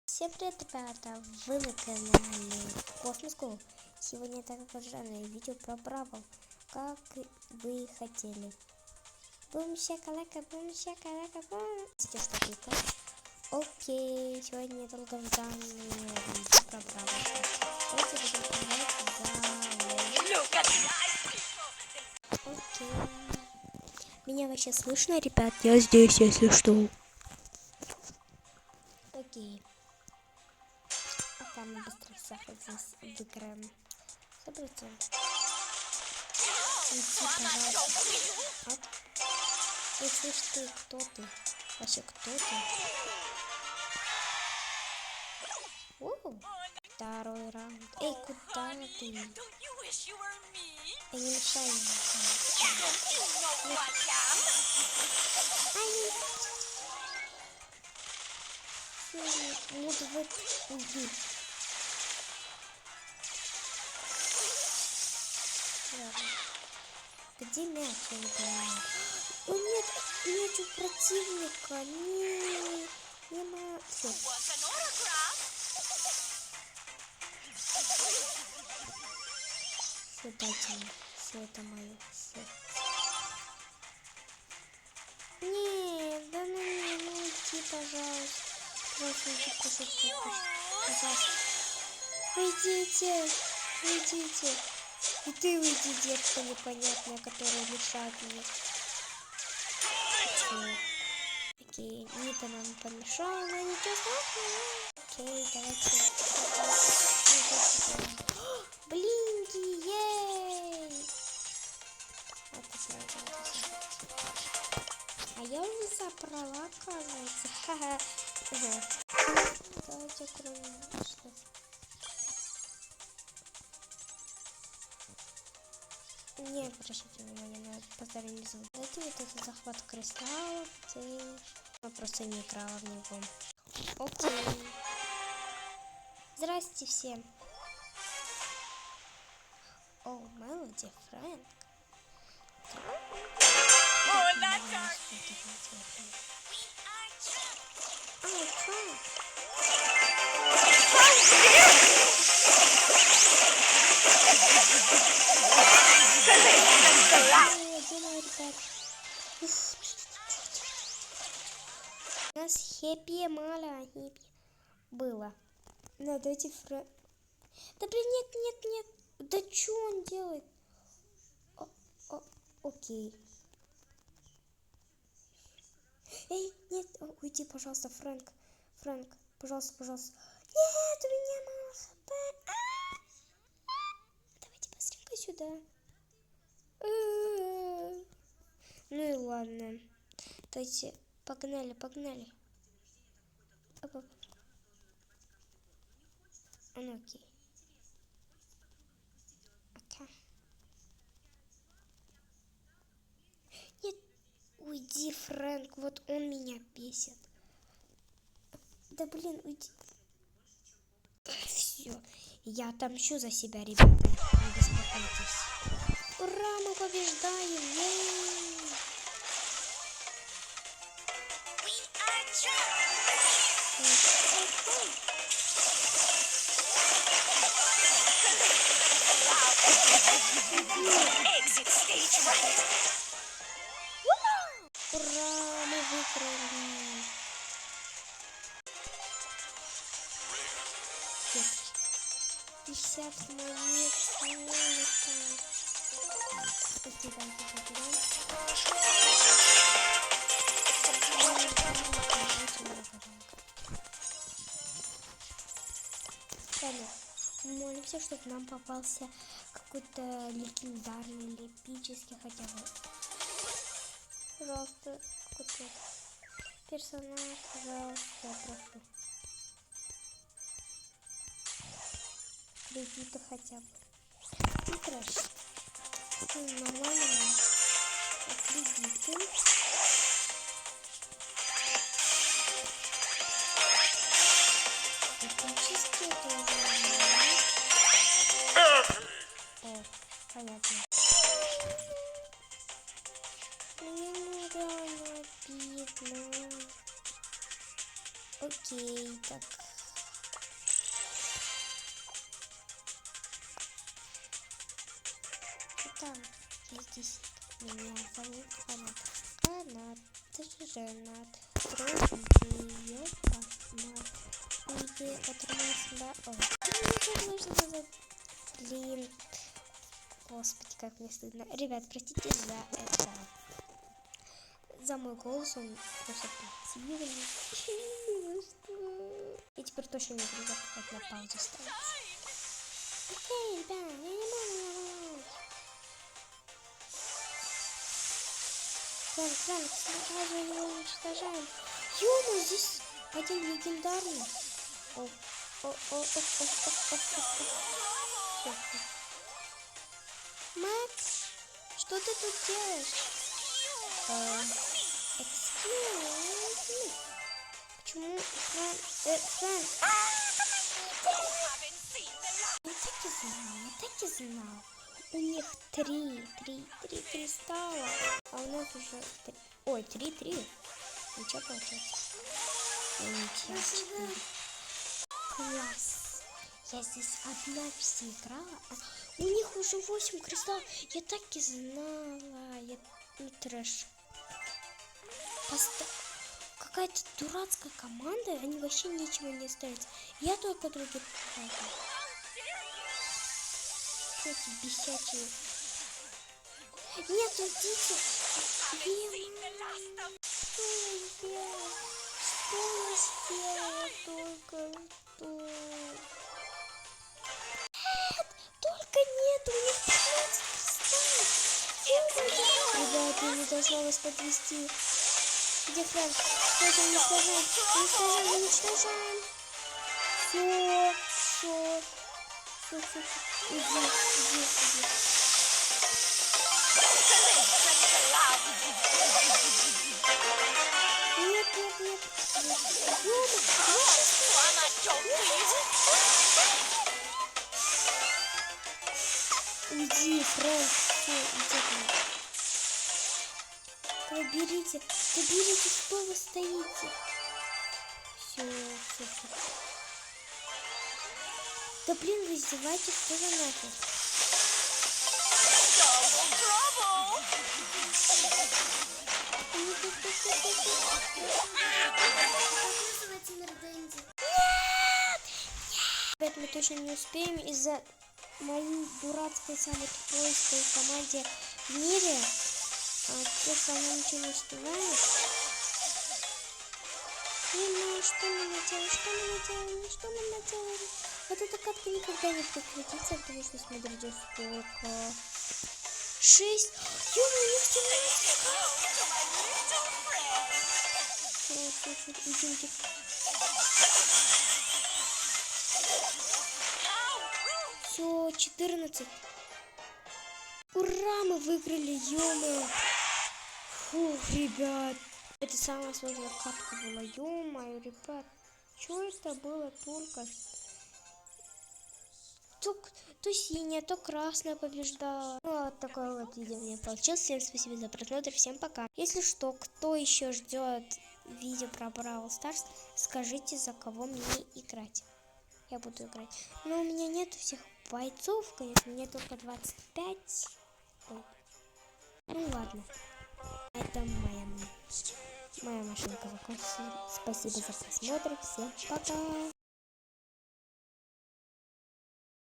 Всем привет, ребята! Вы на канале Космос School. Сегодня это долгожданное видео про Бравл, как вы хотели. Бум шакалака, бум шакалака, бум. Окей, сегодня долгожданное видео про Бравл. Давайте будем играть за... Окей. Меня вообще слышно, ребят? Я здесь, если что. Окей. Пока мы быстро здесь выиграем. Соберите. Иди, пожалуйста. Оп. Эй, слышь ты, кто ты? Вообще, кто ты? Второй раунд. Эй, куда ты? Эй, не мешай мне. Мудвуд, уйди. Где мяч, я не понимаю. О нет, мяч у противника. Нет, не могу. Все. Все, дайте мне. Все, это мое. Все. Нет, да ну не, ну уйди, пожалуйста. Пожалуйста, уйди, пожалуйста. Уйдите, уйдите. И ты уйди, детка непонятная, которая мешает мне. Окей, Нита нам помешала, но ничего страшного. Окей, давайте. Блинки, ей! А я уже забрала, оказывается. Ха-ха. Давайте откроем что. Не обращайте внимания на посторонний звук. Давайте вот этот захват кристаллов. Я просто не играла в него. Окей. Здрасте всем. О, Мелоди, Фрэнк. У нас хэппи мало хэппи было. Да, давайте Да блин, нет. Да что он делает? Окей. Эй, нет, уйди, пожалуйста, Фрэнк. Фрэнк, пожалуйста. Нет, у меня мало хп. Давайте быстренько сюда. Ну и ладно. Давайте, погнали. Оп. Ну окей. Нет, уйди, Фрэнк, вот он меня бесит. Да блин, уйди. Все, я отомщу за себя, ребята, не беспокойтесь. Ура, мы побеждаем! Ура, мы выиграли! 50 монет, молимся, чтобы нам попался какой-то легендарный или эпический хотя бы. Пожалуйста, какой-то персонаж, пожалуйста, прошу. Кредиты хотя бы. Ну, хорошо. Нормально. Кредиты. Эпические тоже. О, понятно. Мне реально обидно. Окей, так. там. Здесь меня зовут Канат. Канат, ты же женат. Трудный ее поймать. Уйди от меня. Ой, мне нужно сказать. Блин. Господи, как мне стыдно. Ребят, простите за это. За мой голос, он просто противный. И теперь точно не буду запускать на паузу ставить. Окей, ребят, я не буду. Фрэнк, сразу его уничтожаем. Ё-моё, здесь один легендарный. Макс, что ты тут делаешь? Excuse me. Почему Фрэнк? Я так и знал. У них три кристалла, а у нас уже 3. Ой, 3. Ничего получается. Ничего. Класс. Я здесь одна все играла, а у них уже 8 кристаллов. Я так и знала. Ну, трэш. Какая-то дурацкая команда, они вообще ничего не остаются. Я только других покажу. Эти бесячие. Нет, идите. Что я сделала только что? Нет, только нет, у них 15 кристаллов. Ребята, я не должна вас подвести. Где Фрэнк? Что-то уничтожаем. Все. Иди. Нет. Уйди, Фрэнк. Иди. Доберите, что вы стоите. Все. Да блин, вы издеваетесь, что за нафиг? Нет! Мы точно не успеем из-за моей дурацкой самой тупой команде в мире. Просто она ничего не успевает. Что мы наделали? Вот эта катка никогда не прекратится, потому что смотрите, сколько. 6. Ё, у них 17. Идемте. Все, 14. Ура, мы выиграли, ё-моё. Фух, ребят. Это самая сложная катка была, ё-моё, ребят. Что это было только что? То синяя, то красная побеждала. Ну, вот такое вот видео у меня получилось. Всем спасибо за просмотр, всем пока. Если что, кто еще ждет видео про Бравл Старс, скажите, за кого мне играть. Я буду играть. Но у меня нет всех бойцов, конечно, мне только 25. Ой. Ну ладно. Это моя машинка закончилась. Спасибо за просмотр. Всем пока.